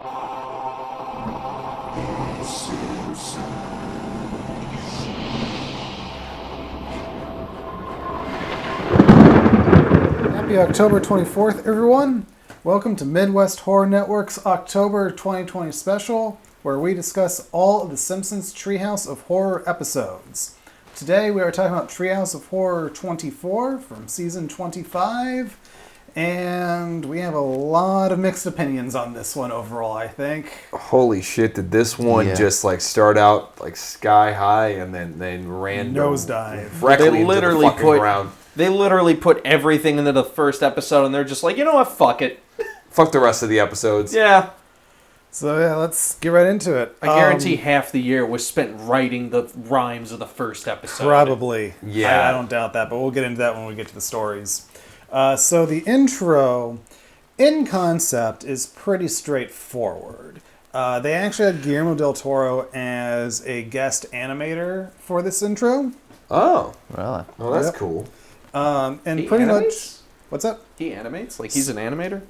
Happy October 24th, everyone. Welcome to Midwest Horror Network's October 2020 special, where we discuss all of the Simpsons Treehouse of Horror episodes. Today we are talking about Treehouse of Horror 24 from season 25, and we have a lot of mixed opinions on this one overall, I think. Holy shit, did this one just like start out like sky high and then ran nosedive directly into the fucking ground. They literally put everything into the first episode, and they're just like, you know what, fuck it. Fuck the rest of the episodes. Yeah. So yeah, let's get right into it. I guarantee half the year was spent writing the rhymes of the first episode. Probably. Yeah. I don't doubt that, but we'll get into that when we get to the stories. So the intro, in concept, is pretty straightforward. They actually had Guillermo del Toro as a guest animator for this intro. Oh. Really? Well, that's cool. And He pretty animates? much... What's up? He animates? Like, he's an animator?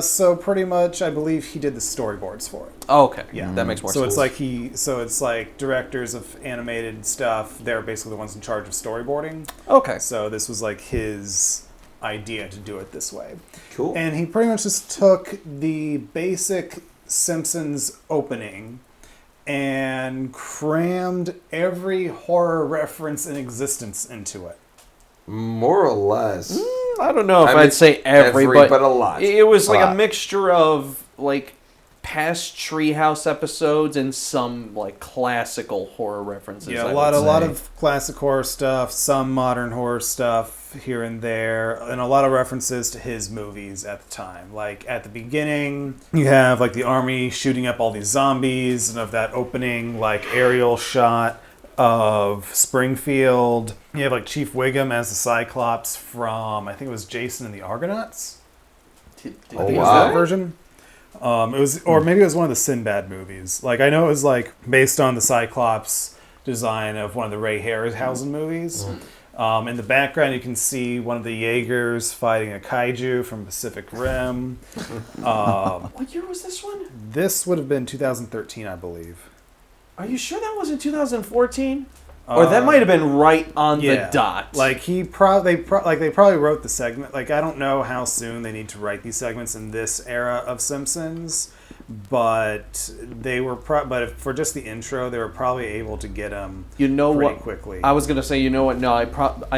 So pretty much, I believe he did the storyboards for it. Oh, okay. Yeah. That makes more So sense. it's like directors of animated stuff, they're basically the ones in charge of storyboarding. Okay. So this was like his idea to do it this way. Cool. And he pretty much just took the basic Simpsons opening and crammed every horror reference in existence into it. More or less. I don't know if I mean, I'd say every, but a lot. It was like a lot. mixture of, like, past Treehouse episodes and some, like, classical horror references. Yeah, I a would lot say. of classic horror stuff, some modern horror stuff here and there, and a lot of references to his movies at the time. Like at the beginning, you have like the army shooting up all these zombies, and of that opening like aerial shot of Springfield. You have like Chief Wiggum as the Cyclops from, I think it was Jason and the Argonauts. Did I Oh, think it wow. was that version. It was, or maybe it was one of the Sinbad movies. Like I know it was like based on the Cyclops design of one of the Ray Harryhausen movies. In the background, you can see one of the Jaegers fighting a kaiju from Pacific Rim. What year was this one? This would have been 2013, I believe. Are you sure that wasn't 2014? Or that might have been right on the dot. Like they probably wrote the segment. Like I don't know how soon they need to write these segments in this era of Simpsons, but they were. But for just the intro, they were probably able to get them. You know pretty what? quickly. I was gonna say, you know what? No, I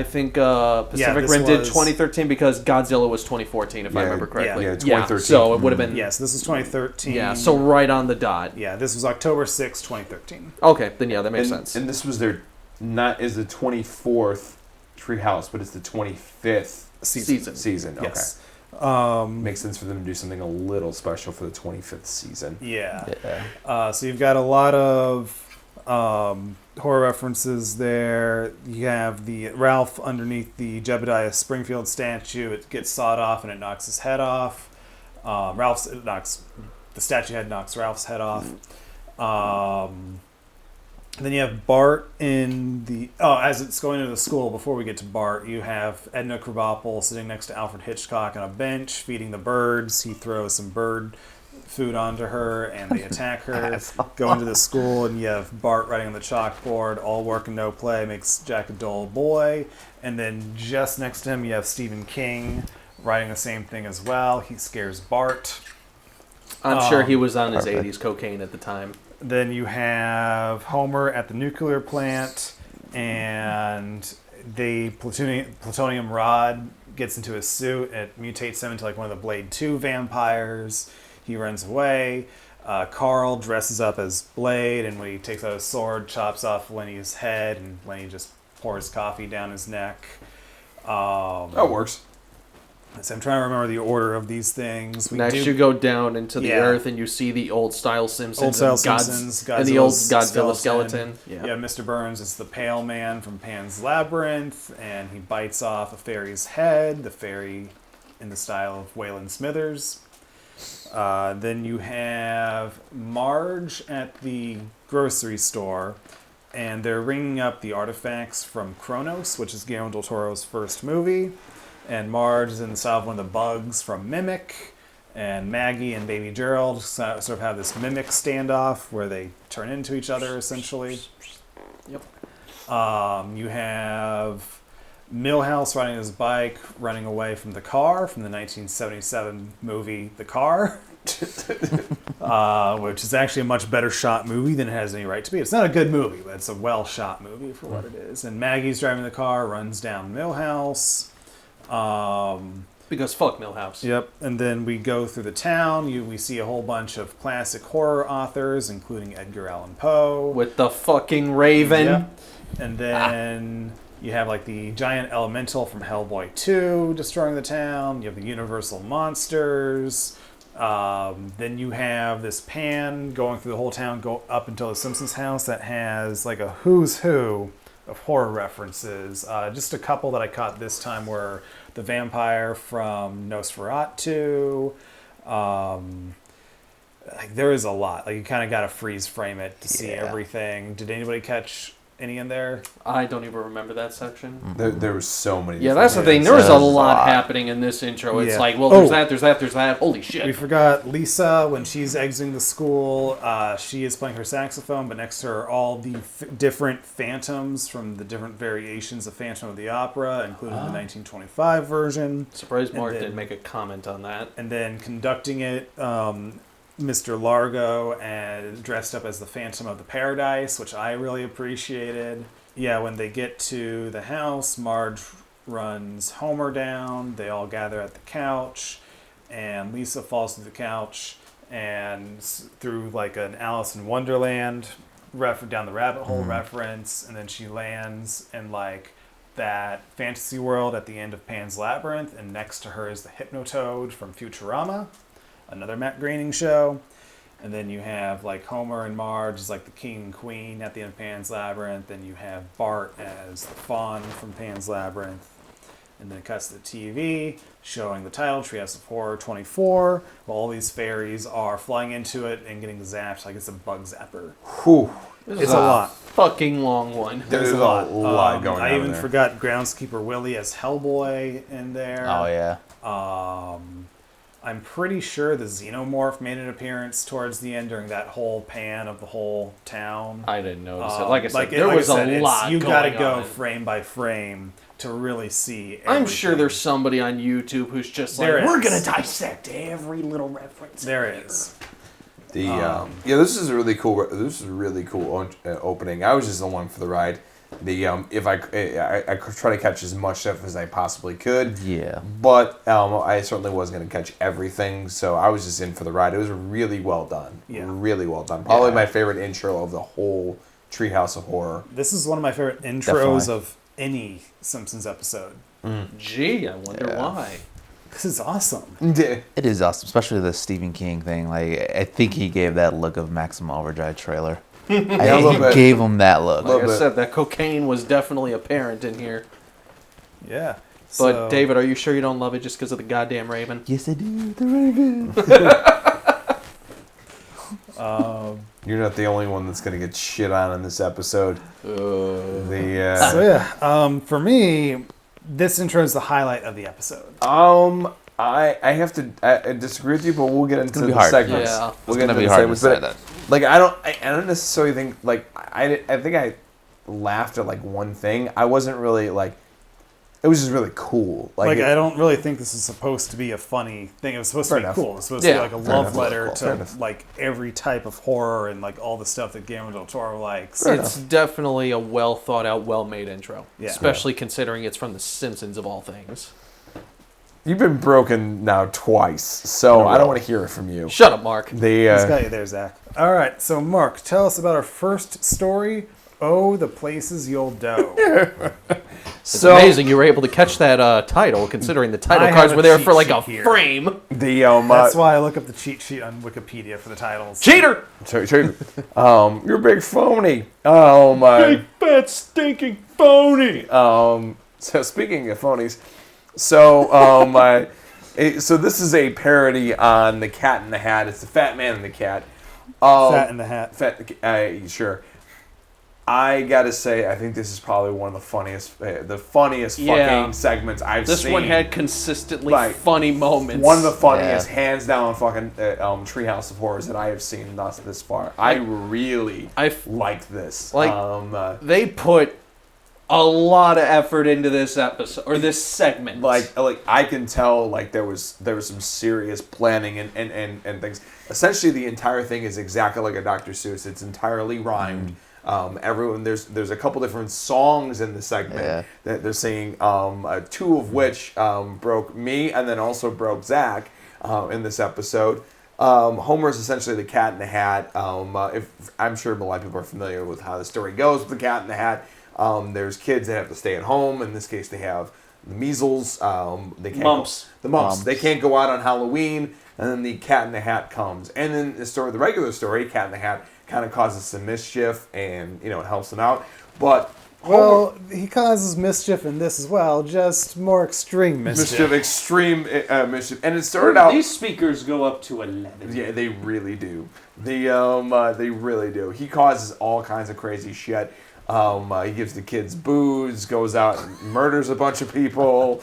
think Pacific this Rim did was- 2013 because Godzilla was 2014, if I Yeah, remember correctly. yeah, 2013. So it would have been. Yes, this was 2013. Yeah, so right on the dot. Yeah, this was October 6, 2013. Okay, then yeah, that makes and, sense. And this was their, not is the 24th Treehouse, but it's the 25th season. Okay. Yes. Makes sense for them to do something a little special for the 25th season. Yeah. So you've got a lot of horror references there. You have the Ralph underneath the Jebediah Springfield statue. It gets sawed off and it knocks his head off. The statue head knocks Ralph's head off. Then you have Bart in the... as it's going into the school, before we get to Bart, you have Edna Krabappel sitting next to Alfred Hitchcock on a bench, feeding the birds. He throws some bird food onto her, and they attack her. Go into the school, and you have Bart writing on the chalkboard, all work and no play makes Jack a dull boy. And then just next to him, you have Stephen King writing the same thing as well. He scares Bart. I'm sure he was on his 80s cocaine at the time. Then you have Homer at the nuclear plant, and the plutonium rod gets into his suit. It mutates him into like one of the Blade 2 vampires. He runs away. Carl dresses up as Blade, and when he takes out his sword, chops off Lenny's head, and Lenny just pours coffee down his neck. That works. So I'm trying to remember the order of these things. Next, you go down into the earth and you see the old-style Simpsons. And the old Godzilla skeleton. Yeah, Mr. Burns is the Pale Man from Pan's Labyrinth, and he bites off a fairy's head, the fairy in the style of Waylon Smithers. Then you have Marge at the grocery store, and they're ringing up the artifacts from Kronos, which is Guillermo del Toro's first movie. And Marge is in the style of one of the bugs from Mimic. And Maggie and Baby Gerald sort of have this mimic standoff where they turn into each other, essentially. Yep. You have Milhouse riding his bike, running away from the car from the 1977 movie The Car, which is actually a much better shot movie than it has any right to be. It's not a good movie, but it's a well-shot movie for what it is. And Maggie's driving the car, runs down Milhouse. Because fuck Milhouse. Yep. And then we go through the town. We see a whole bunch of classic horror authors, including Edgar Allan Poe. With the fucking Raven. Yep. And then you have like the giant elemental from Hellboy 2 destroying the town. You have the Universal monsters. Then you have this pan going through the whole town, go up until the Simpsons house that has like a who's who of horror references. Just a couple that I caught this time were the vampire from Nosferatu. Like there is a lot. Like you kind of got to freeze frame it to see everything. Did anybody catch any in there? I don't even remember that section. There was so many. Yeah, that's the thing. There was a lot happening in this intro. It's like, well, there's that. Holy shit. We forgot Lisa when she's exiting the school. She is playing her saxophone, but next to her are all the different phantoms from the different variations of Phantom of the Opera, including the 1925 version. Surprised Mark didn't make a comment on that. And then conducting it, Mr. Largo, and dressed up as the Phantom of the Paradise, which I really appreciated. Yeah, when they get to the house, Marge runs Homer down. They all gather at the couch, and Lisa falls to the couch, and through like an Alice in Wonderland down the rabbit hole reference, and then she lands in like that fantasy world at the end of Pan's Labyrinth, and next to her is the Hypnotoad from Futurama, another Matt Groening show. And then you have like Homer and Marge as like the king and queen at the end of Pan's Labyrinth. Then you have Bart as the fawn from Pan's Labyrinth. And then it cuts to the TV showing the title, Treehouse of Horror 24. While all these fairies are flying into it and getting zapped like it's a bug zapper. Whew. It's a lot. Fucking long one. There's a lot going on. I even there. forgot Groundskeeper Willie as Hellboy in there. Oh, yeah. I'm pretty sure the Xenomorph made an appearance towards the end during that whole pan of the whole town. I didn't notice it. Like I said, there was a lot You got to going go on. frame by frame to really see everything. I'm sure there's somebody on YouTube who's just like, we're going to dissect every little reference. There is. Yeah, this is a really cool. This is a really cool opening. I was just along for the ride. If I could try to catch as much stuff as I possibly could. Yeah. But I certainly wasn't going to catch everything, so I was just in for the ride. It was really well done. Yeah. Really well done. Probably my favorite intro of the whole Treehouse of Horror. This is one of my favorite intros Definitely. of any Simpsons episode. Gee, I wonder why. This is awesome. It is awesome, especially the Stephen King thing. Like, I think he gave that look of Maximum Overdrive trailer. a I little think bit. he gave him that look. Like I bit. said, that cocaine was definitely apparent in here. Yeah. But, David, are you sure you don't love it just because of the goddamn Raven? Yes, I do. The Raven. You're not the only one that's going to get shit on in this episode. So yeah, for me, this intro is the highlight of the episode. I have to disagree with you, but we'll get into gonna be the hard. segments. Yeah. We'll It's get gonna into be the hard to segments. say But that. like, I don't necessarily think like I think I laughed at like one thing. I wasn't really like. It was just really cool. Like I don't really think this is supposed to be a funny thing. It was supposed to be cool. It's supposed to be like a love letter to like every type of horror and like all the stuff that Guillermo del Toro likes. It's definitely a well thought out, well made intro. Yeah. Especially considering it's from The Simpsons of all things. You've been broken now twice, so I don't want to hear it from you. Shut up, Mark. He's got you there, Zach. All right, so Mark, tell us about our first story. Oh, the places you'll do. It's amazing you were able to catch that title, considing the title I cards have were a there cheat for like a sheet here. frame. That's why I look up the cheat sheet on Wikipedia for the titles. Cheater! You're a big phony. Oh my. Big fat stinking phony! So speaking of phonies, so so this is a parody on the Cat in the Hat. It's the Fat Man and the Cat. Fat in the Hat. Sure. I gotta say, I think this is probably one of the funniest Yeah. fucking segments I've seen. This one had consistently Like, funny moments. one of the funniest, hands down, fucking Treehouse of Horrors that I have seen thus this far. I really like this. Like, they put a lot of effort into this episode or this segment. Like I can tell, like there was some serious planning and things. Essentially, the entire thing is exactly like a Dr. Seuss. It's entirely rhymed. Everyone, there's a couple different songs in the segment that they're singing. Two of which broke me and then also broke Zach in this episode. Homer is essentially the Cat in the Hat. If I'm sure a lot of people are familiar with how the story goes with the Cat in the Hat. There's kids that have to stay at home. In this case, they have the measles. They can't Mumps. The mumps. They can't go out on Halloween. And then the Cat in the Hat comes. And then the regular story, Cat in the Hat, kind of causes some mischief, and it helps them out. But well, he causes mischief in this as well, just more extreme mischief. Extreme mischief, and it started out. These speakers go up to 11. Yeah, they really do. They really do. He causes all kinds of crazy shit. He gives the kids booze, goes out and murders a bunch of people,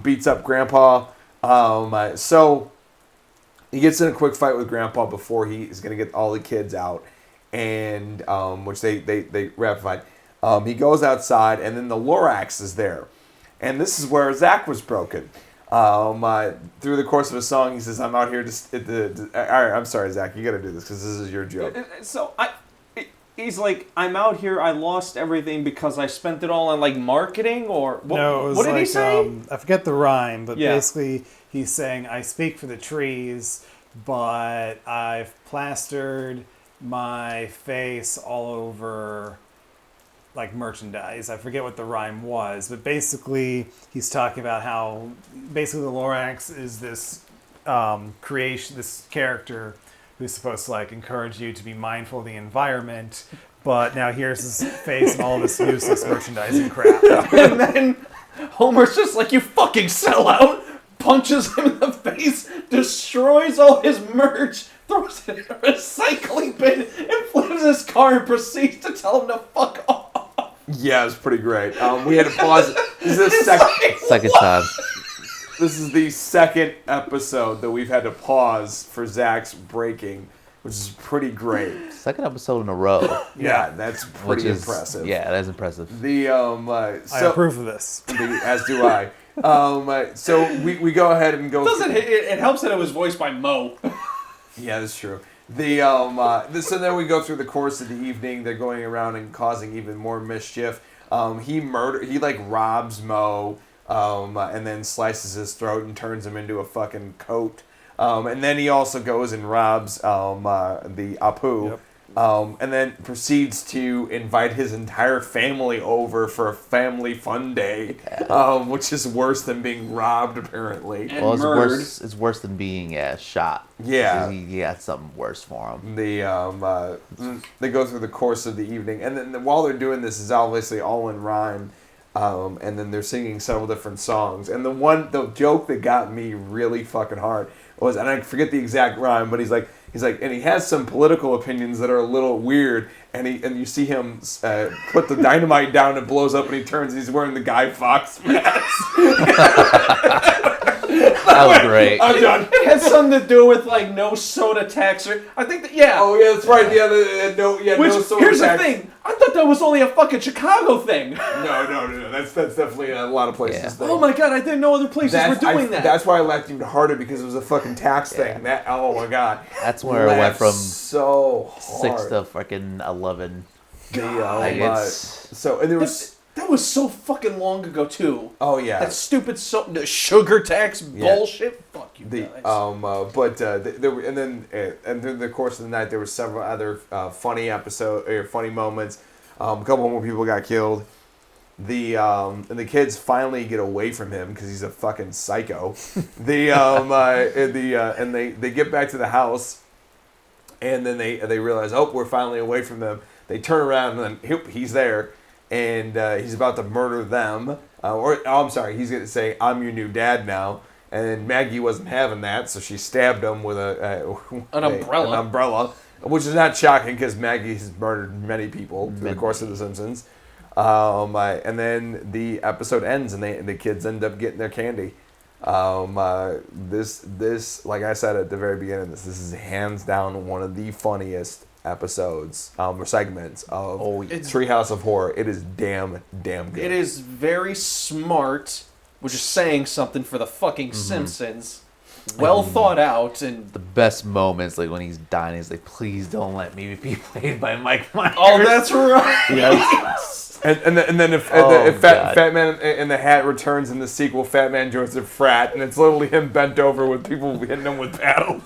beats up Grandpa. So he gets in a quick fight with Grandpa before he is going to get all the kids out, and which they rapid fight. He goes outside, and then the Lorax is there, and this is where Zach was broken. Through the course of a song, he says, "I'm out here to." All right, I'm sorry, Zach. You got to do this because this is your joke. So he's like, I'm out here. I lost everything because I spent it all on like marketing or what? No, it was what did like, he say? I forget the rhyme, but Yeah. basically he's saying, "I speak for the trees, but I've plastered my face all over like merchandise." I forget what the rhyme was, but basically he's talking about how basically the Lorax is this creation, this character who's supposed to like encourage you to be mindful of the environment, but now here's his face and all of this useless merchandising crap. And then Homer's just like, you fucking sellout, punches him in the face, destroys all his merch, throws it in a recycling bin, and flips his car and proceeds to tell him to fuck off. Yeah, it's pretty great. We had to pause. This is the Second time. This is the second episode that we've had to pause for Zach's breaking, which is pretty great. Second episode in a row. Yeah, that's pretty impressive. Yeah, that's impressive. The I approve of this. as do I. So we go ahead and go. It helps that it was voiced by Mo. Yeah, that's true. So then we go through the course of the evening. They're going around and causing even more mischief. He robs Mo, and then slices his throat and turns him into a fucking coat. And then he also goes and robs the Apu. Yep. And then proceeds to invite his entire family over for a family fun day, which is worse than being robbed, apparently. And Well, it's murdered. worse. It's worse than being shot. Yeah. He got something worse for him. They go through the course of the evening, and then while they're doing this, is obviously all in rhyme. And then they're singing several different songs. And the joke that got me really fucking hard was, and I forget the exact rhyme, but he's like, and he has some political opinions that are a little weird, and you see him put the dynamite down and blows up, and he turns, and he's wearing the Guy Fawkes mask. That was great. I'm done. It has something to do with like no soda tax, or I think that Oh yeah, that's right. Which no soda here's tax. the thing. I thought that was only a fucking Chicago thing. No. That's definitely a lot of places. Yeah. thing. Oh my god, I didn't know other places were doing that. That's why I laughed even harder, because it was a fucking tax thing. Oh my god. That's where it went from so hard. 6 to freaking 11. And there was. That was so fucking long ago too. Oh yeah. That stupid the sugar tax bullshit. Fuck you guys. And through the course of the night, there were several other funny moments. A couple more people got killed. And the kids finally get away from him because he's a fucking psycho. And they get back to the house, and then they realize, oh, we're finally away from them. They turn around, and then he's there. And he's about to murder them. I'm sorry, he's going to say, "I'm your new dad now." And then Maggie wasn't having that, so she stabbed him with an umbrella. which is not shocking because Maggie has murdered many people through the course of The Simpsons. And then the episode ends, and the kids end up getting their candy. This, like I said at the very beginning of this is hands down one of the funniest episodes or segments of Treehouse of Horror. It is damn good. It is very smart, which is saying something for the fucking Simpsons. Well thought out, and The best moments, like when he's dying, he's like, please don't let me be played by Mike Myers. oh, that's right. Yes. And then if Fat Man in the Hat returns in the sequel, Fat Man joins a frat, and it's literally him bent over with people hitting him with paddles.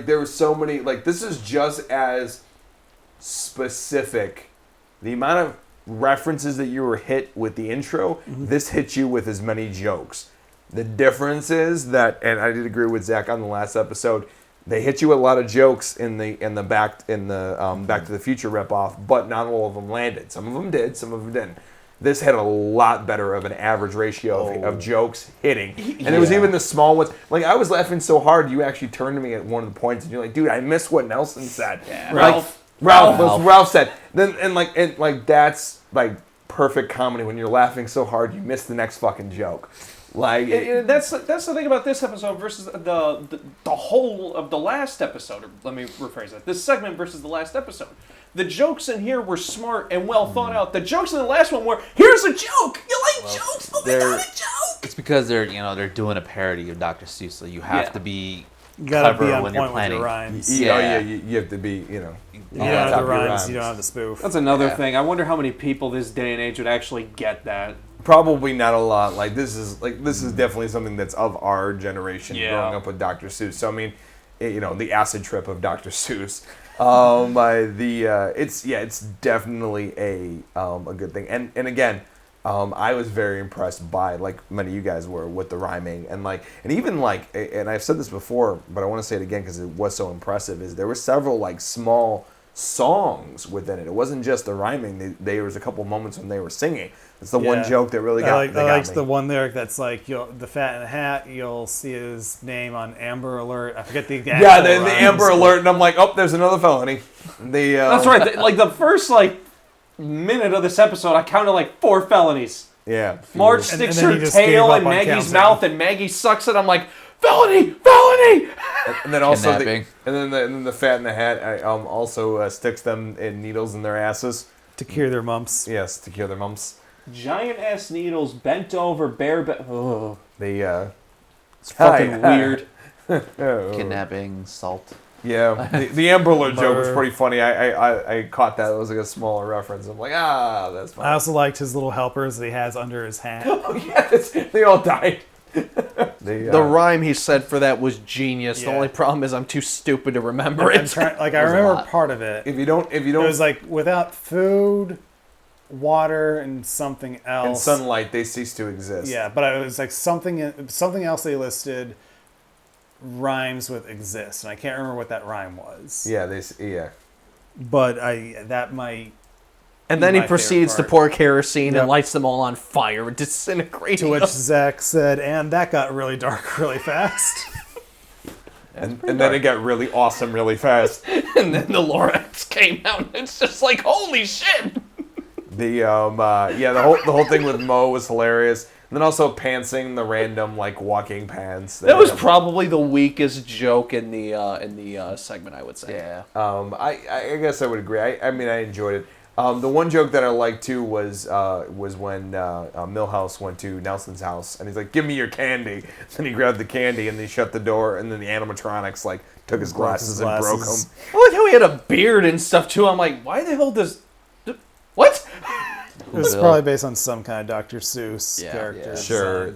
There were so many. Like, this is just as specific. The amount of references that you were hit with the intro, this hits you with as many jokes. The difference is that, and I did agree with Zach on the last episode, they hit you with a lot of jokes in the Back to the Future ripoff, but not all of them landed. Some of them did, some of them didn't. This had a lot better of an average ratio of jokes hitting. And it was even the small ones. Like, I was laughing so hard, you actually turned to me at one of the points and you're like, dude, I missed what Nelson said. Yeah. Ralph said. Then that's like perfect comedy when you're laughing so hard you miss the next fucking joke. Like that's the thing about this episode versus the whole of the last episode. Or let me rephrase that. This segment versus the last episode. The jokes in here were smart and well thought out. The jokes in the last one were, here's a joke. You like jokes? Oh my god, a joke! It's because they're doing a parody of Dr. Seuss, so you have to be You gotta clever be on when point you're planning. with your rhymes. you have to be, You don't have the rhymes, you don't have the spoof. That's another thing. I wonder how many people this day and age would actually get that. Probably not a lot. This is definitely something that's of our generation, growing up with Dr. Seuss. So I mean, the acid trip of Dr. Seuss. It's definitely a good thing. And again, I was very impressed by, like many of you guys were, with the rhyming and I've said this before, but I want to say it again because it was so impressive. Is there were several small songs within it. It wasn't just the rhyming. There was a couple moments when they were singing. It's the one joke that really got me. I like the one lyric that's like, the Fat in the Hat, you'll see his name on Amber Alert. I forget the exact the Amber Alert, and I'm like, oh, there's another felony. That's right. The first minute of this episode, I counted 4 felonies. Yeah. Marge sticks her tail in Maggie's mouth, and Maggie sucks it. I'm like, felony! And then also Kidnapping. and then the Fat in the Hat also sticks them in needles in their asses. To cure their mumps. Yes, to cure their mumps. Giant ass needles, bent over, bareback. Oh, It's fucking weird. Kidnapping, salt. Yeah, the Amber Alert joke was pretty funny. I caught that. It was a smaller reference. I'm like, that's funny. I also liked his little helpers that he has under his hat. Oh, yes, they all died. The rhyme he said for that was genius. Yeah. The only problem is I'm too stupid to remember it. I remember part of it. If you don't, It was without food, water, and something else. and sunlight, they cease to exist. Yeah, but it was something else they listed rhymes with exist, and I can't remember what that rhyme was. Yeah, But that might. And then he my proceeds to favorite pour kerosene Yep. and lights them all on fire, disintegrating To which them. Zach said, and that got really dark really fast. and then it got really awesome really fast. And then the Lorax came out, and it's just like, holy shit! The whole thing with Mo was hilarious. And then also pantsing the random walking pants. That was probably the weakest joke in the segment, I would say. Yeah. I guess I would agree. I mean, I enjoyed it. The one joke that I liked too was when Milhouse went to Nelson's house and he's like, "Give me your candy." Then he grabbed the candy and they shut the door, and then the animatronics took his glasses and broke them. I like how he had a beard and stuff too. I'm like, why the hell does what? It was probably based on some kind of Dr. Seuss character. yeah.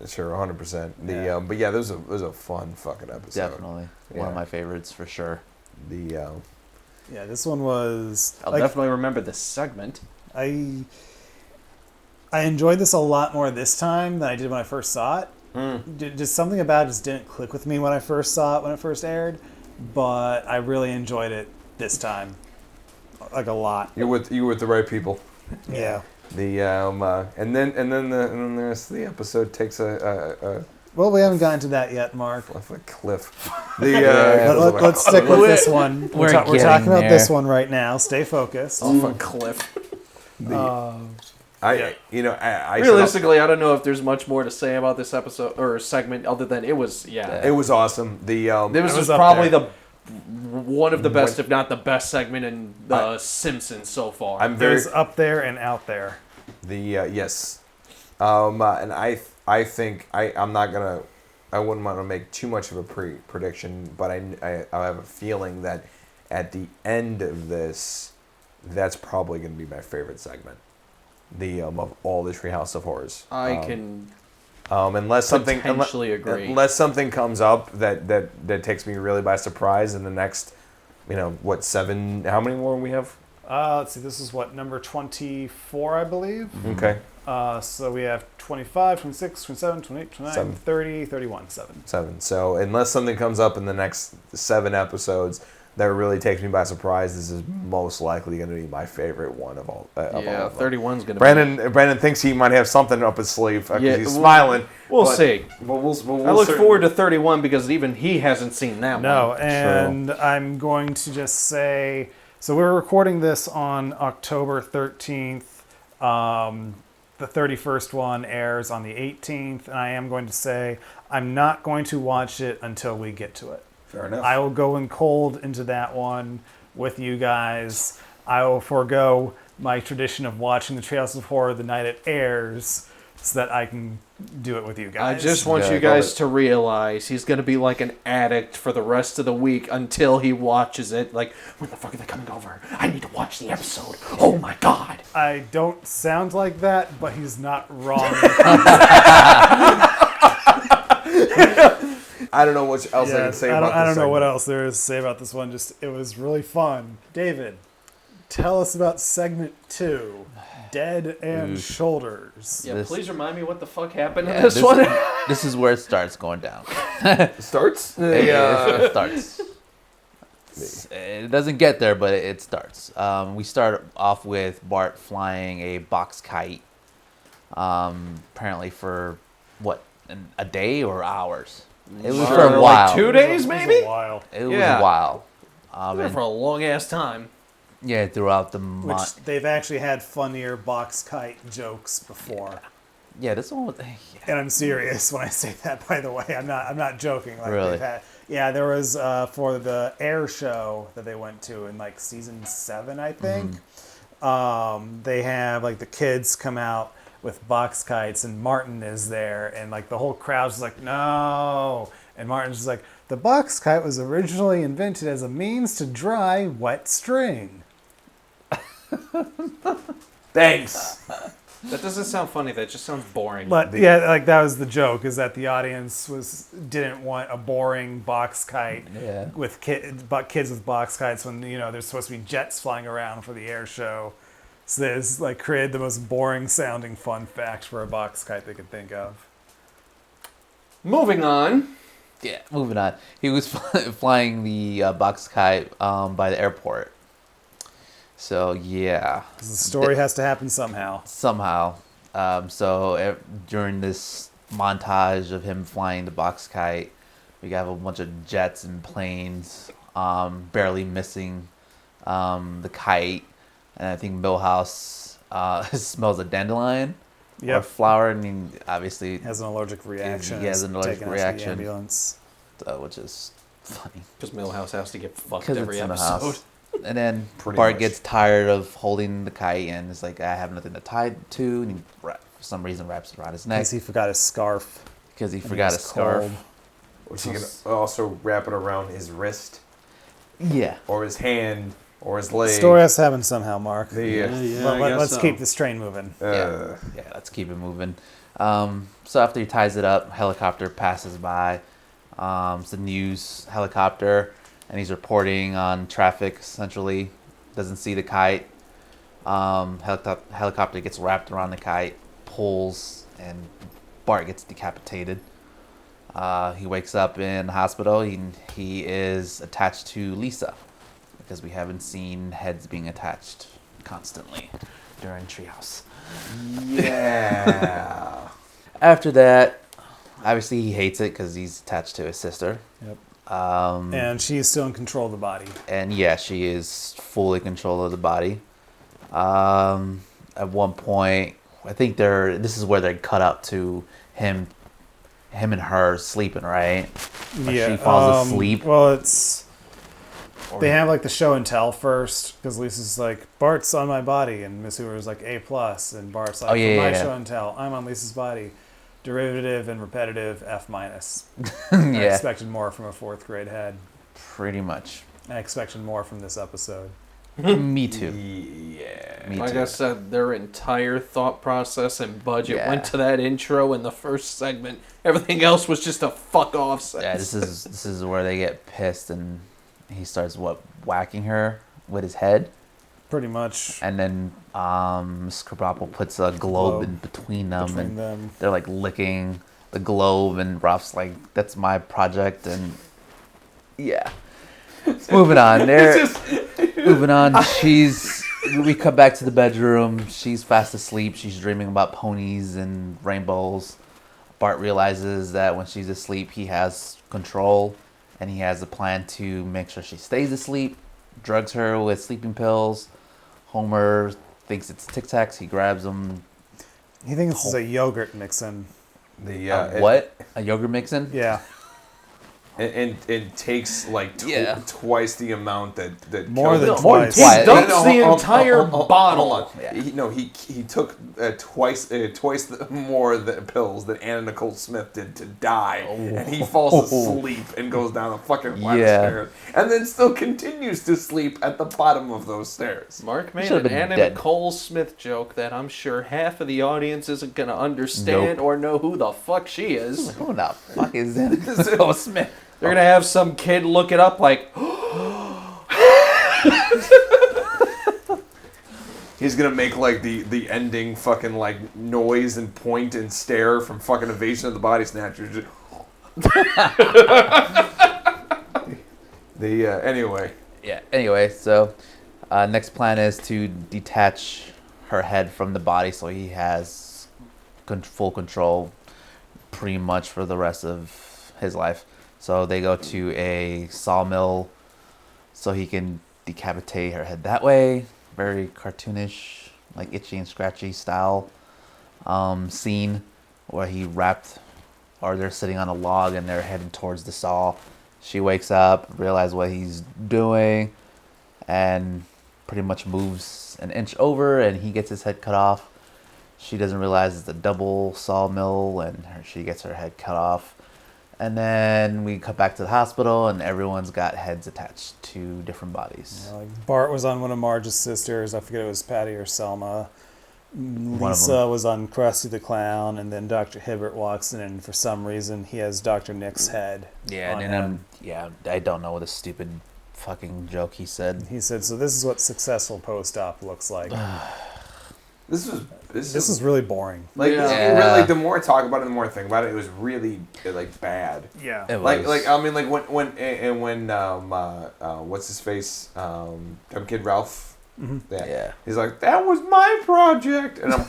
Sure, 100%. But yeah, this was a fun fucking episode. Definitely. One of my favorites for sure. Yeah, this one was. I'll definitely remember this segment. I enjoyed this a lot more this time than I did when I first saw it. Just something about it just didn't click with me when I first saw it when it first aired, but I really enjoyed it this time, a lot. You're with the right people. Yeah. And then the rest of the episode takes a Well, we haven't gotten to that yet, Mark. Off a cliff. Let's stick with this one. We're talking getting about there. this one right now. Stay focused. Off a cliff. I Realistically, I don't know if there's much more to say about this episode or segment other than it was it was awesome. This was up probably there. one of the best, if not the best segment in the Simpsons so far. I'm It very was up there and out there. yes, and I think I'm not gonna. I wouldn't want to make too much of a prediction, but I have a feeling that at the end of this, that's probably going to be my favorite segment. Of all the Treehouse of Horrors. I can unless something potentially agree. Unless something comes up that takes me really by surprise in the next, 7? How many more we have? Let's see. This is number 24, I believe. Okay. So we have 25, 26, 27, 28, 29, 7. 30, 31, 7. 7. So unless something comes up in the next 7 episodes that really takes me by surprise, this is most likely going to be my favorite one of all. Of all of them. 31's gonna. Brandon thinks he might have something up his sleeve because he's smiling. We'll but- see. But we'll I look forward to 31 because even he hasn't seen that one. No, and I'm going to just say, so we're recording this on October 13th. The 31st one airs on the 18th, and I am going to say I'm not going to watch it until we get to it. Fair enough. I will go in cold into that one with you guys. I will forego my tradition of watching the Treehouse of Horror the night it airs so that I can do it with you I guys. just want Yeah, you I love guys it. to realize he's going to be like an addict for the rest of the week until he watches it. Like, when the fuck are they coming over? I need to watch the episode. Oh my god. I don't sound like that, but he's not wrong. I don't know what else I can say about this. I don't know what segment. else there is to say about this one. Just it was really fun. David, tell us about segment 2, Dead and Shoulders. Yeah, This- please remind me what the fuck happened in Yeah, this one. This is where it starts going down. Starts? It starts. It doesn't get there, but it starts. We start off with Bart flying a box kite, apparently for, a day or hours? It was for a while. Like 2 days, It was maybe? a while. It was Yeah. a while. For a long ass time. Yeah, throughout the Which month. they've actually had funnier box kite jokes before. Yeah, this one was... And I'm serious when I say that, by the way. I'm not joking. Like Really? There was for the air show that they went to in like season 7, I think. They have like the kids come out with box kites, and Martin is there, and like the whole crowd's like, no, and Martin's just like, the box kite was originally invented as a means to dry wet string. Thanks. That doesn't sound funny. That just sounds boring. But yeah, like that was the joke, is that the audience didn't want a boring box kite Yeah. with kids with box kites when there's supposed to be jets flying around for the air show. So they like created the most boring sounding fun fact for a box kite they could think of. Moving on. Yeah, moving on. He was flying the box kite by the airport. So, yeah. 'Cause the story has to happen somehow. Somehow. During this montage of him flying the box kite, we got a bunch of jets and planes, barely missing the kite. And I think Millhouse smells a dandelion or Yep. flower, and he obviously, Has an allergic reaction. He has an allergic taken us to the reaction. ambulance. which is funny. Because Millhouse has to get fucked Because every it's in a episode. house. And then Pretty Bart much. gets tired of holding the kite, and it's like, I have nothing to tie it to, and he, for some reason, wraps it around his neck Because he forgot his scarf. because he and forgot was his scarf. cold. Which he can also wrap it around his wrist Yeah. or his hand or his leg. The story has to happen somehow, Mark. Let's keep this train moving. Yeah, let's keep it moving. So after he ties it up, helicopter passes by. It's a news helicopter, and he's reporting on traffic, essentially. Doesn't see the kite. Helicopter gets wrapped around the kite, pulls, and Bart gets decapitated. He wakes up in the hospital. He is attached to Lisa, because we haven't seen heads being attached constantly during Treehouse. Yeah. After that, Obviously, he hates it because he's attached to his sister. Yep. Um, And she's still in control of the body. and yeah, she is fully in control of the body. At one point, I think this is where they cut up to him and her sleeping, right? Like Yeah. she falls asleep. Well, they have like the show and tell first because Lisa's like, Bart's on my body, and Miss Hoover's like A+, and Bart's like, Oh, yeah, for my yeah. show and tell, I'm on Lisa's body. Derivative and repetitive, F-. I Yeah, expected more from a 4th grade head. pretty much. I expected more from this episode. Me too. Yeah. Me Like too. I said, their entire thought process and budget Yeah. went to that intro in the first segment. Everything else was just a fuck off set. Yeah, this is where they get pissed and he starts whacking her with his head, Pretty much and then Miss Krabappel puts a globe in between them, between and them. they're like licking the globe, and Ralph's like, "That's my project," and yeah. Moving on. Moving on. We come back to the bedroom. She's fast asleep. She's dreaming about ponies and rainbows. Bart realizes that when she's asleep, he has control, and he has a plan to make sure she stays asleep. Drugs her with sleeping pills. Homer thinks it's Tic Tacs. He grabs them. He thinks this is a yogurt mixin. What? A yogurt mixin? Yeah. And it takes like twice the amount that More killed than him. twice. He dumps the hold- entire hold bottle. on. Yeah. He took twice more the pills that Anna Nicole Smith did to die, and he falls asleep and goes down a fucking flight of stairs, and then still continues to sleep at the bottom of those stairs. Mark made should've an been Anna dead. Nicole Smith joke that I'm sure half of the audience isn't going to understand Nope. or know who the fuck she is. Who the fuck is Nicole Smith? They're going to have some kid look it up like, He's gonna make like the ending fucking like noise and point and stare from fucking Invasion of the Body Snatchers. Anyway. Yeah. Anyway, so next plan is to detach her head from the body, so he has full control, pretty much for the rest of his life. So they go to a sawmill, so he can decapitate her head that way. Very cartoonish, like Itchy and Scratchy style scene, where he wrapped, or they're sitting on a log and they're heading towards the saw. She wakes up, realizes what he's doing, and pretty much moves an inch over, and he gets his head cut off. She doesn't realize it's a double sawmill, and she gets her head cut off. And then we cut back to the hospital, and everyone's got heads attached to different bodies. Yeah, like Bart was on one of Marge's sisters. I forget if it was Patty or Selma. of Lisa was on Krusty the Clown, and then Dr. Hibbert walks in, and for some reason he has Dr. Nick's head. Yeah, on and him. then I don't know what a stupid fucking joke he said. He said, "So this is what successful post-op looks like." This is really boring. like Yeah. it really, like the more I talk about it, the more I think about it. It was really like bad. Yeah. It Like was- I mean like when what's his face dumb kid Ralph. Yeah. He's like, that was my project, and I'm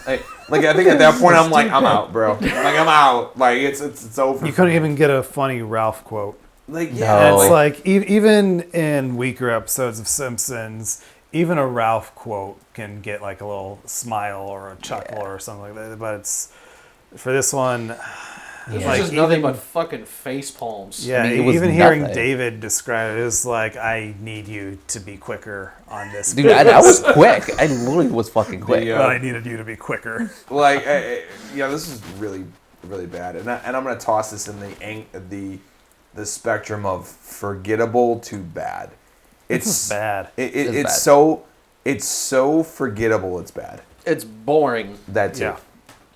like I think at that point I'm like, I'm out, bro. Like I'm out. Like it's over. You couldn't even get a funny Ralph quote. like No. And Oh. it's like even in weaker episodes of Simpsons, even a Ralph quote can get like a little smile or a chuckle or something like that. But it's for this one, This like was just nothing even- but fucking face palms. yeah. I mean, it was Even hearing nothing. David describe it is like, I need you to be quicker on this. Dude, I was quick. I literally was fucking quick. The, But I needed you to be quicker. like yeah, this is really really bad, and I'm gonna toss this in the spectrum of forgettable to bad. It's bad. It's bad. it's so forgettable. It's bad. It's boring. That too. Yeah.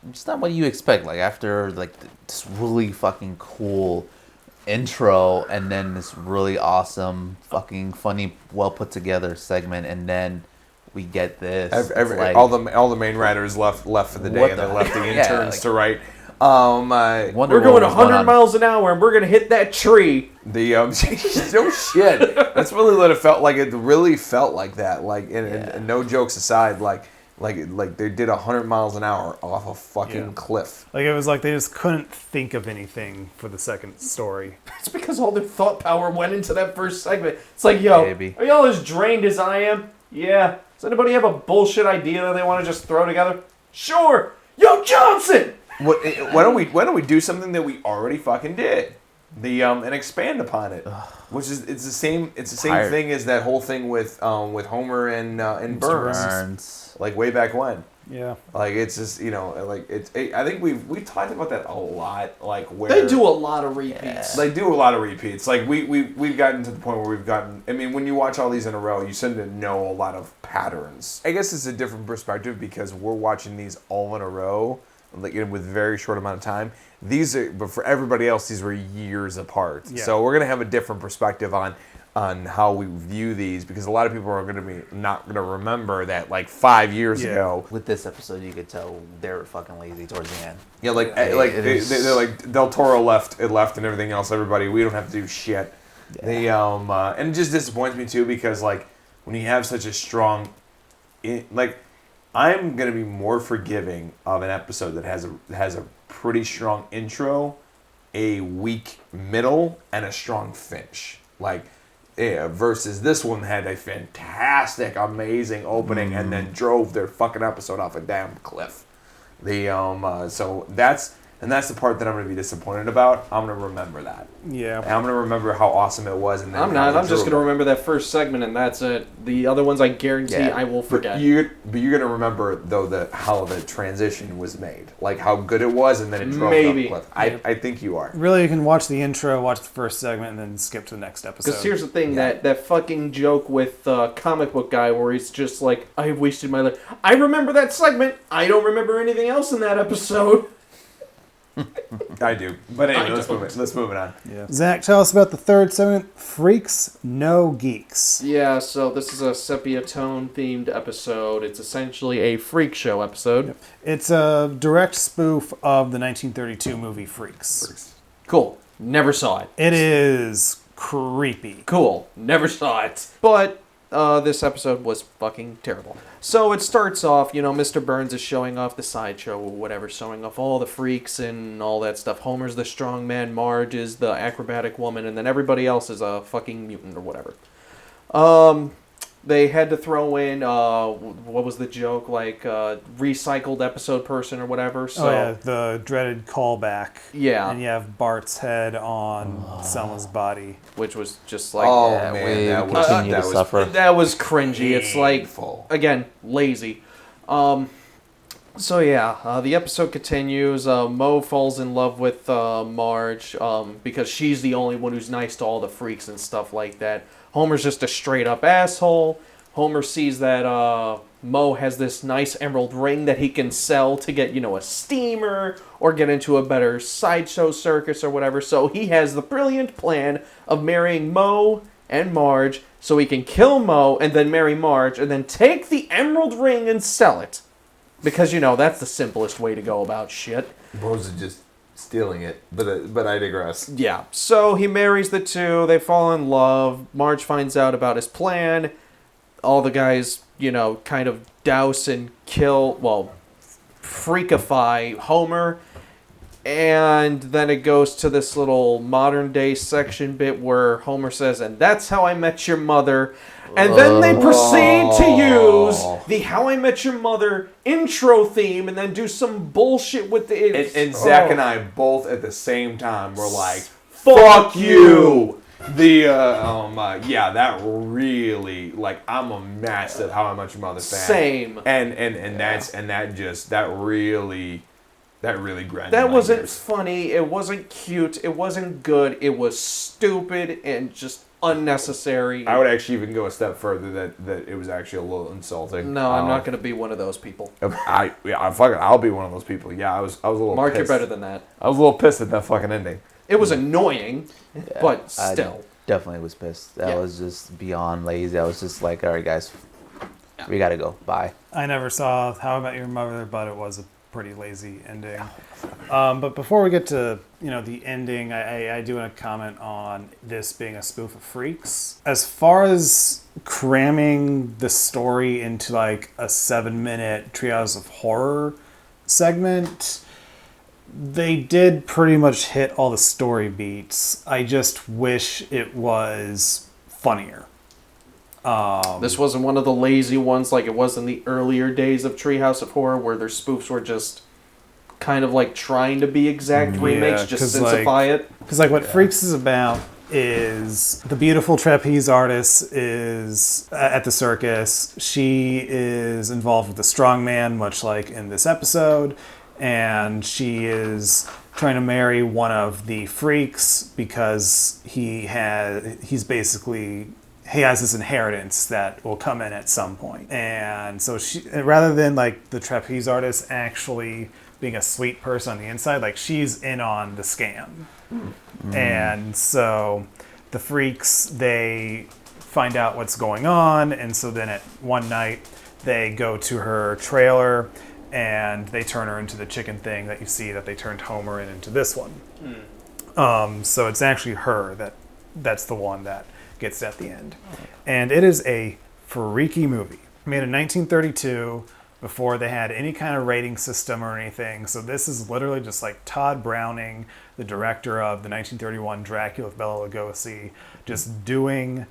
It's not what you expect. Like after like this really fucking cool intro, and then this really awesome, fucking funny, well put together segment, and then we get this. It's like, all the main writers left for the day, What and the they left the heck? interns Yeah, like- to write. Wonder We're what going was going 100 on. miles an hour and we're going to hit that tree. The no shit. That's really what it felt like. It really felt like that. Like, and no jokes aside, like Like they did 100 miles an hour off a fucking cliff. Like, it was like they just couldn't think of anything for the second story. It's because all their thought power went into that first segment. It's like, yo, Maybe. are y'all as drained as I am? Yeah. Does anybody have a bullshit idea that they want to just throw together? Sure. Yo, Johnson! Why don't we do something that we already fucking did? And expand upon it. Which is it's the same thing as that whole thing with Homer and Burns. Like way back when. Yeah. Like it's just, like I think we've talked about that a lot. Like where They do a lot of repeats. They do a lot of repeats. Like we've gotten to the point where we've gotten. I mean, when you watch all these in a row, you tend to know a lot of patterns. I guess it's a different perspective because we're watching these all in a row, like with a very short amount of time. But for everybody else, these were years apart. Yeah. So we're gonna have a different perspective on how we view these because a lot of people are gonna be not gonna remember that like 5 years ago. With this episode, you could tell they were fucking lazy towards the end. Yeah, they're like Del Toro left and everything else. Everybody, we don't have to do shit. Yeah. They and it just disappoints me too because like when you have such a strong, I'm gonna be more forgiving of an episode that has a pretty strong intro, a weak middle, and a strong finish. Versus this one had a fantastic, amazing opening and then drove their fucking episode off a damn cliff. So that's the part that I'm going to be disappointed about. I'm going to remember that. Yeah. And I'm going to remember how awesome it was. And then I'm not. I'm just going to remember that first segment, and that's it. The other ones, I guarantee I will forget. But you're going to remember, though, how the transition was made. Like, how good it was, and then it drove off the cliff. I think you are. Really, you can watch the intro, watch the first segment, and then skip to the next episode. Because here's the thing, that fucking joke with comic book guy where he's just like, I wasted my life. I remember that segment. I don't remember anything else in that episode. I do. But anyway, let's move it on. Yeah. Zach, tell us about the third segment, Freaks, No Geeks. Yeah, so this is a sepia tone themed episode. It's essentially a freak show episode. Yep. It's a direct spoof of the 1932 movie Freaks. Cool. Never saw it. It is creepy. Cool. Never saw it. But this episode was fucking terrible. So it starts off, Mr. Burns is showing off the sideshow or whatever, showing off all the freaks and all that stuff. Homer's the strong man, Marge is the acrobatic woman, and then everybody else is a fucking mutant or whatever. They had to throw in, what was the joke, recycled episode person or whatever. So, the dreaded callback. Yeah. And you have Bart's head on Selma's body. Which was just like... Oh, Yeah, man, we that continue to was suffer. That was cringy. It's like, painful. again, lazy. The episode continues. Mo falls in love with Marge because she's the only one who's nice to all the freaks and stuff like that. Homer's just a straight up asshole. Homer sees that Mo has this nice emerald ring that he can sell to get, a steamer or get into a better sideshow circus or whatever. So he has the brilliant plan of marrying Mo and Marge so he can kill Mo and then marry Marge and then take the emerald ring and sell it. Because, that's the simplest way to go about shit. Rose is just stealing it, but I digress. Yeah, so he marries the two, they fall in love, Marge finds out about his plan, all the guys, kind of douse and kill, freakify Homer, and then it goes to this little modern day section bit where Homer says, and that's how I met your mother, and then they proceed to use the How I Met Your Mother intro theme and then do some bullshit with the... And Zach and I both at the same time were like, fuck you! That really, I'm a massive How I Met Your Mother fan. Same. That really grinded That my wasn't gears. funny, it wasn't cute, it wasn't good, it was stupid and just unnecessary. I would actually even go a step further that it was actually a little insulting. No, I'm not going to be one of those people. I'll be one of those people. Yeah, I was a little Mark, pissed. you're better than that. I was a little pissed at that fucking ending. It was annoying, but still. I definitely was pissed. That was just beyond lazy. I was just like, all right, guys, we got to go. Bye. I never saw How I Met Your Mother, but it was a pretty lazy ending. But before we get to the ending, I do want to comment on this being a spoof of Freaks. As far as cramming the story into like a 7-minute Treehouse of Horror segment, they did pretty much hit all the story beats. I just wish it was funnier. This wasn't one of the lazy ones like it was in the earlier days of Treehouse of Horror, where their spoofs were just kind of like trying to be exact remakes, just sensify it. Because like what Freaks is about is the beautiful trapeze artist is at the circus. She is involved with the strongman, much like in this episode, and she is trying to marry one of the freaks because he has this inheritance that will come in at some point. And so she, rather than like the trapeze artist actually being a sweet person on the inside, like she's in on the scam. And so the freaks, they find out what's going on, and so then at one night they go to her trailer and they turn her into the chicken thing that you see that they turned Homer into this one. So it's actually her that's the one that gets at the end. And it is a freaky movie. Made in 1932, before they had any kind of rating system or anything. So this is literally just like Todd Browning, the director of the 1931 Dracula with Bela Lugosi, just doing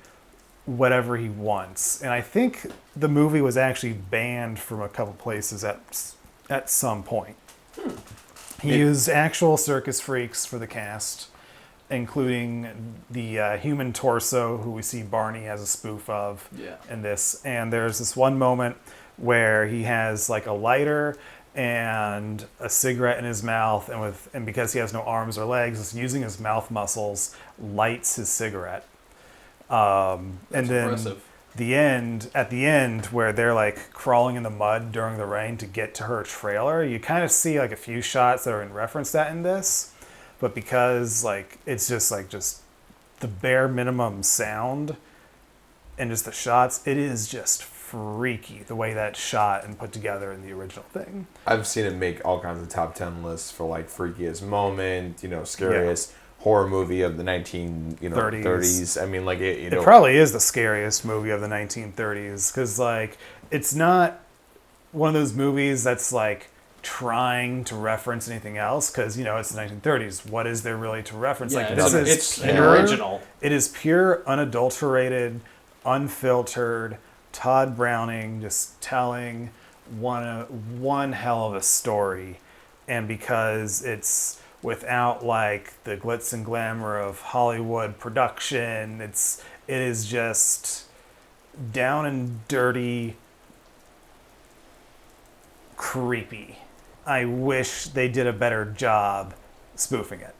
whatever he wants. And I think the movie was actually banned from a couple places at some point. He used actual circus freaks for the cast, including the human torso, who we see Barney as a spoof of in this. And there's this one moment where he has like a lighter and a cigarette in his mouth, and because he has no arms or legs, just using his mouth muscles, lights his cigarette. And then impressive. At the end where they're like crawling in the mud during the rain to get to her trailer, you kind of see like a few shots that are in reference to that in this. But because like it's just the bare minimum sound and just the shots, it is just freaky the way that's shot and put together in the original thing. I've seen it make all kinds of top 10 lists for like freakiest moment, scariest horror movie of the 30s. I mean, like it probably is the scariest movie of the 1930s because like it's not one of those movies that's like trying to reference anything else because it's the 1930s. What is there really to reference? It's an original. It is pure, unadulterated, unfiltered Todd Browning just telling one hell of a story, and because it's without like the glitz and glamour of Hollywood production, it is just down and dirty, creepy. I wish they did a better job spoofing it.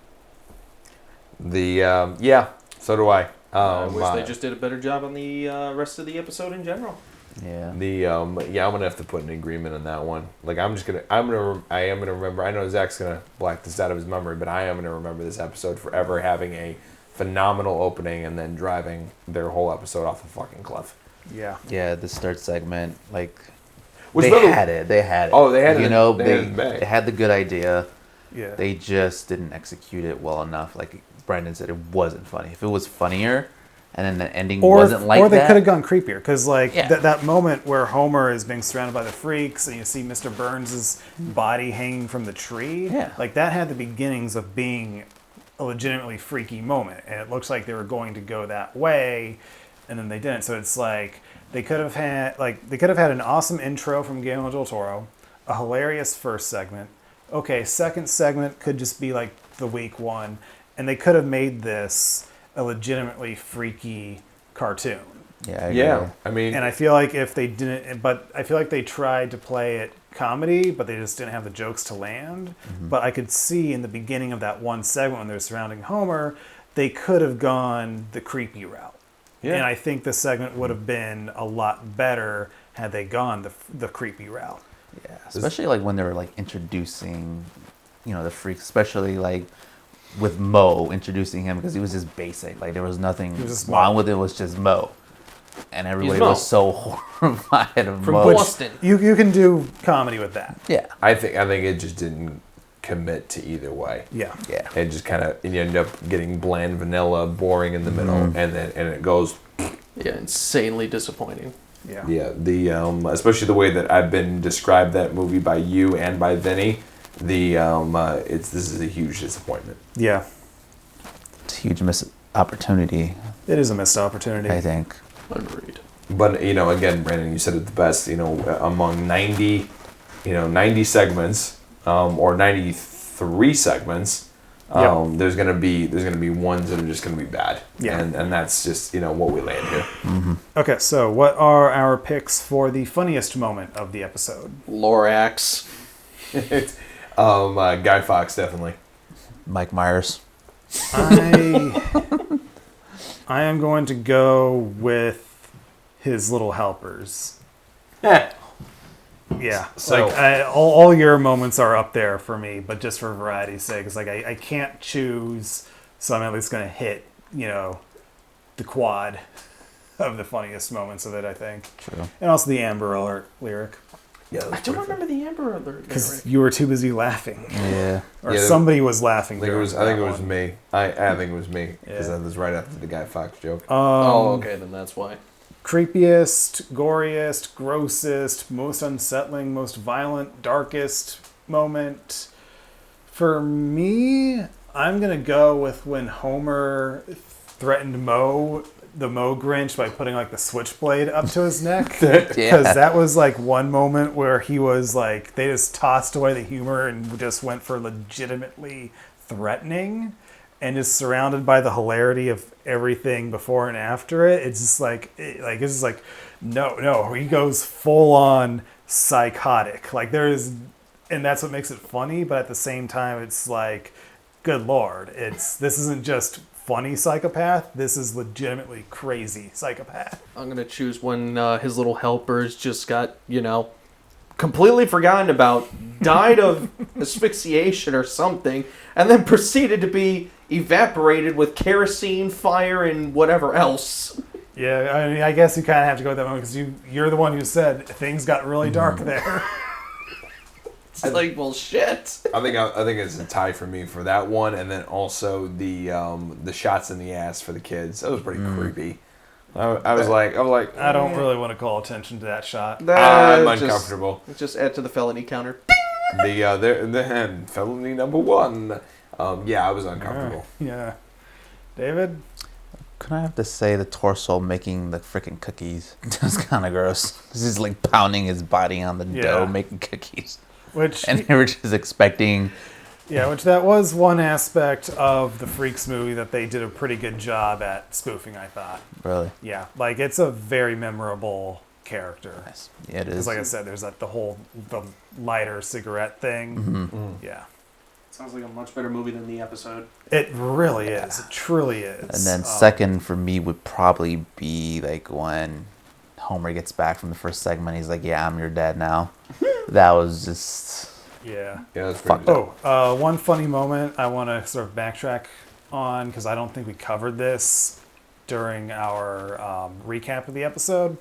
So do I. I wish they just did a better job on the rest of the episode in general. Yeah. I'm gonna have to put an agreement on that one. Like I am gonna remember. I know Zach's gonna black this out of his memory, but I am gonna remember this episode forever having a phenomenal opening and then driving their whole episode off a fucking cliff. Yeah. Yeah, the start segment, like They had it. Oh, they had it. They had the good idea. Yeah. They just didn't execute it well enough. Like Brandon said, it wasn't funny. If it was funnier, and then the ending wasn't like that, or they could have gone creepier. Because that moment where Homer is being surrounded by the freaks, and you see Mr. Burns' body hanging from the tree, like that had the beginnings of being a legitimately freaky moment, and it looks like they were going to go that way, and then they didn't. So it's like they could have had an awesome intro from Guillermo del Toro, a hilarious first segment. Okay, second segment could just be like the weak one, and they could have made this a legitimately freaky cartoon. Yeah, I mean, and I feel like if they didn't, but I feel like they tried to play it comedy, but they just didn't have the jokes to land. Mm-hmm. But I could see in the beginning of that one segment when they're surrounding Homer, they could have gone the creepy route. Yeah. And I think the segment would have been a lot better had they gone the creepy route. Yeah, especially like when they were like introducing, the freaks, especially like with Mo, introducing him because he was just basic. Like there was nothing wrong with it. It was just Mo. and everybody Mo. was so horrified of From Mo. Boston. You can do comedy with that. Yeah. I think it just didn't commit to either way. Yeah. Yeah. It just kind of, you end up getting bland, vanilla, boring in the middle, and it goes. Yeah, insanely disappointing. Yeah. Yeah, the especially the way that I've been described that movie by you and by Vinny, this is a huge disappointment. Yeah. It's a huge missed opportunity, It is a missed opportunity. I think. Agreed. But again, Brandon, you said it the best. Among 90 segments, or 93 segments, Yep. there's gonna be ones that are just gonna be bad. Yeah. And that's just what we land here. Okay, so what are our picks for the funniest moment of the episode? Lorax. Guy Fawkes definitely. Mike Myers. I am going to go with his little helpers. Yeah, So- all your moments are up there for me, but just for variety's sake, it's like I can't choose, so I'm at least going to hit the quad of the funniest moments of it, I think. True. And also the Amber Alert lyric, Yeah, I don't remember the Amber Alert because lyric. you were too busy laughing, Yeah. or Yeah, somebody was laughing. I think it was during that me. I think it was me because Yeah. that was right after the Guy Fawkes joke. one. Oh, okay, then that's why. Creepiest, goriest, grossest, most unsettling, most violent, darkest moment. For me, I'm going to go with when Homer threatened the Mo Grinch by putting like the switchblade up to his neck. Because Yeah. that was like one moment where he was like, they just tossed away the humor and just went for legitimately threatening. And is surrounded by the hilarity of everything before and after it. It's just it's just like, no, he goes full on psychotic. Like and that's what makes it funny. But at the same time, it's like, good Lord, this isn't just funny psychopath. This is legitimately crazy psychopath. I'm going to choose when his little helpers just got, completely forgotten about, died of asphyxiation or something, and then proceeded to be evaporated with kerosene, fire, and whatever else. Yeah, I mean, I guess you kind of have to go with that moment because you're the one who said things got really dark there. It's like, well, shit. I think it's a tie for me for that one, and then also the shots in the ass for the kids. That was pretty creepy. I was like, I don't really want to call attention to that shot. I'm Just- uncomfortable. Just add to the felony counter. The felony number 1. I was uncomfortable. Yeah. David? Could I have to say the torso making the freaking cookies? That's kind of gross. He's like pounding his body on the dough, making cookies. Which And they were just expecting. which that was one aspect of the Freaks movie that they did a pretty good job at spoofing, I thought. Really? Yeah, like it's a very memorable character. Nice. Yeah, it Because is. like I said, there's the lighter cigarette thing. Yeah. Sounds like a much better movie than the episode. It really is. It truly is. And then second for me would probably be like when Homer gets back from the first segment. He's like, "Yeah, I'm your dad now." That was just. Yeah. Yeah, that's pretty. One funny moment I want to sort of backtrack on because I don't think we covered this during our recap of the episode.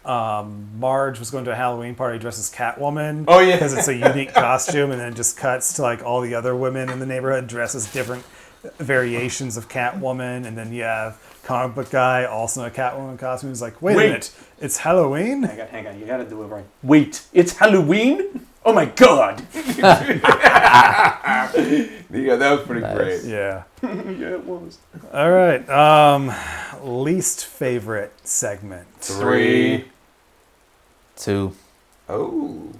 Marge was going to a Halloween party dressed as Catwoman. Oh, yeah. Because it's a unique costume, and then it just cuts to like all the other women in the neighborhood dressed as different variations of Catwoman, and then you have comic book guy also in a Catwoman costume. He's like, wait a minute, it's Halloween? Hang on, you gotta do it right. Wait, it's Halloween? Oh my god! Yeah, that was pretty Nice. great. Yeah. Yeah, it was. All right. Least favorite segment. 3. 2. Oh,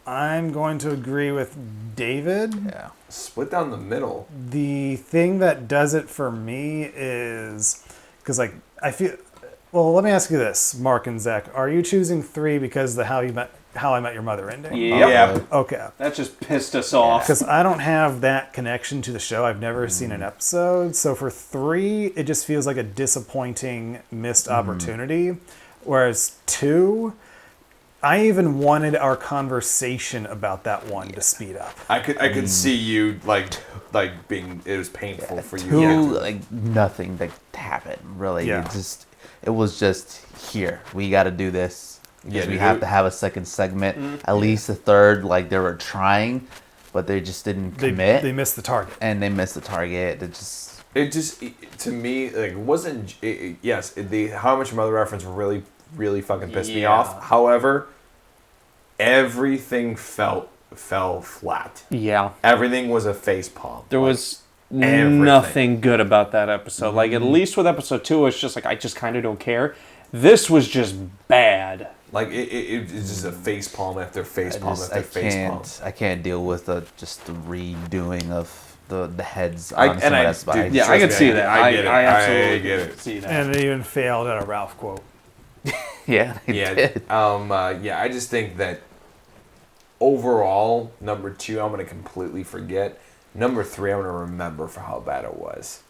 I'm going to agree with David. Yeah. split down the middle. The thing that does it for me is because like I feel. Well, let me ask you this, Mark and Zach: are you choosing 3 because the How I Met Your Mother ending? Yeah. Okay. That just pissed us off. Because I don't have that connection to the show. I've never seen an episode. So for 3, it just feels like a disappointing missed opportunity. Whereas 2, I even wanted our conversation about that one to speed up. I could see you like being, it was painful for you. Two, like nothing that happened really. Yeah. It just It was just here. We got to do this. Yeah, We have to have a second segment, at least a third. Like they were trying, but they just didn't commit. They missed the target. And they missed the target. It just, to me, like, wasn't. Yes, the How I Met Your Mother reference really, really fucking pissed me off. However, everything fell flat. Yeah. Everything was a face palm. There was nothing good about that episode. Like, at least with episode 2, it's just like, I just kind of don't care. This was just bad. Like, it's just a face palm after face palm after face palm. I can't deal with just the redoing of the heads on some of that spot. Yeah, I could see that. I absolutely get it. see that. And it even failed at a Ralph quote. Yeah, they did. I just think that overall, number 2, I'm going to completely forget. Number 3, I'm going to remember for how bad it was.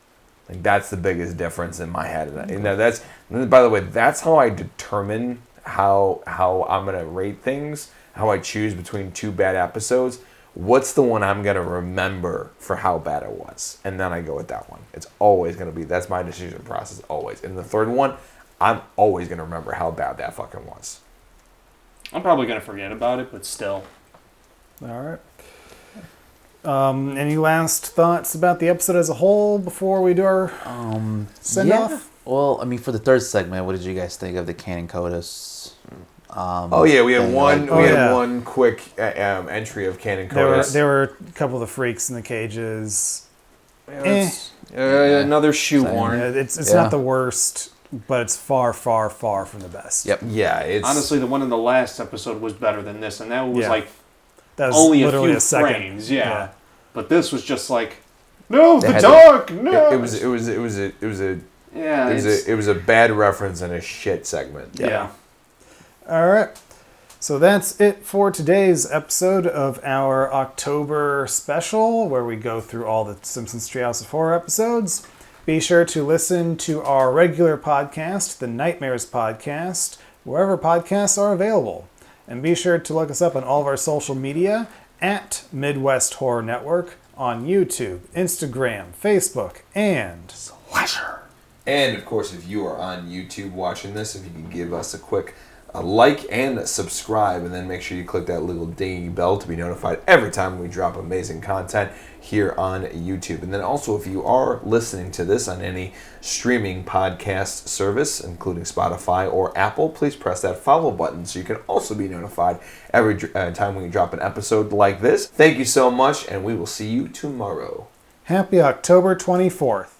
Like, that's the biggest difference in my head. And that's, by the way, that's how I determine how I'm going to rate things, how I choose between 2 bad episodes. What's the one I'm going to remember for how bad it was? And then I go with that one. It's always going to be, that's my decision process, always. And the third one, I'm always going to remember how bad that fucking was. I'm probably going to forget about it, but still. All right. Any last thoughts about the episode as a whole before we do our send-off? Well, I mean, for the third segment, what did you guys think of the Canon Codus? We had one. Like, we had one quick entry of Canon Codus. There were a couple of the freaks in the cages. Another shoehorn. It's not the worst, but it's far, far, far from the best. Yep. Yeah, it's honestly the one in the last episode was better than this, and that was that was only literally a few second. frames. Yeah, but this was just like, no, They the had dog, no. It was a bad reference and a shit segment. Yeah. All right. So that's it for today's episode of our October special, where we go through all the Simpsons Treehouse of Horror episodes. Be sure to listen to our regular podcast, the Nightmares Podcast, wherever podcasts are available. And be sure to look us up on all of our social media at Midwest Horror Network on YouTube, Instagram, Facebook, and Slasher. And of course, if you are on YouTube watching this, if you can give us a quick like and subscribe, and then make sure you click that little dingy bell to be notified every time we drop amazing content here on YouTube. And then also, if you are listening to this on any streaming podcast service, including Spotify or Apple, please press that follow button so you can also be notified every time we drop an episode like this. Thank you so much, and we will see you tomorrow. Happy October 24th.